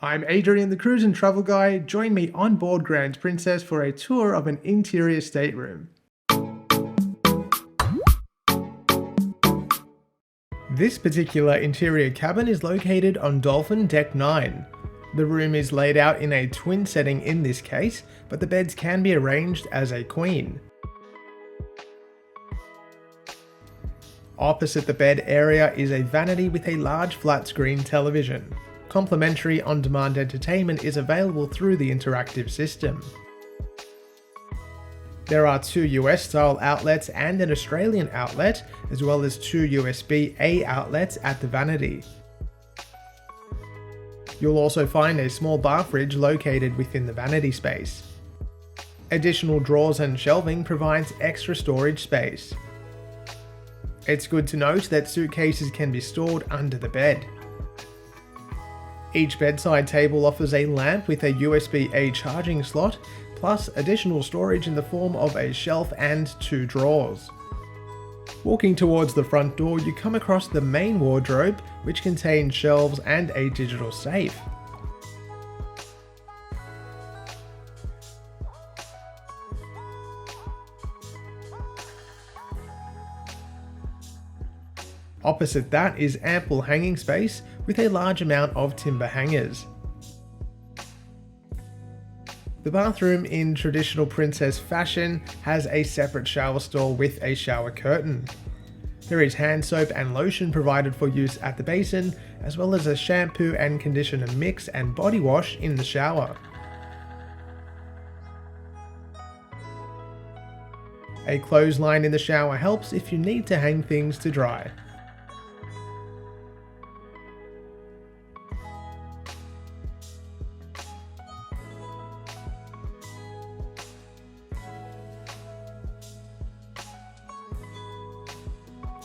I'm Adrian, the Cruise and Travel Guy. Join me on board Grand Princess for a tour of an interior stateroom. This particular interior cabin is located on Dolphin Deck 9. The room is laid out in a twin setting in this case, but the beds can be arranged as a queen. Opposite the bed area is a vanity with a large flat screen television. Complimentary on-demand entertainment is available through the interactive system. There are 2 US-style outlets and an Australian outlet, as well as 2 USB-A outlets at the vanity. You'll also find a small bar fridge located within the vanity space. Additional drawers and shelving provides extra storage space. It's good to note that suitcases can be stored under the bed. Each bedside table offers a lamp with a USB-A charging slot, plus additional storage in the form of a shelf and 2 drawers. Walking towards the front door, you come across the main wardrobe, which contains shelves and a digital safe. Opposite that is ample hanging space with a large amount of timber hangers. The bathroom, in traditional princess fashion, has a separate shower stall with a shower curtain. There is hand soap and lotion provided for use at the basin, as well as a shampoo and conditioner mix and body wash in the shower. A clothesline in the shower helps if you need to hang things to dry.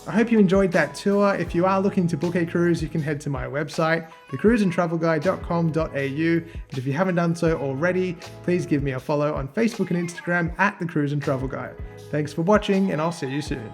I hope you enjoyed that tour. If you are looking to book a cruise, you can head to my website, thecruiseandtravelguy.com.au, and if you haven't done so already, please give me a follow on Facebook and Instagram at The Cruise and Travel Guy. Thanks for watching, and I'll see you soon.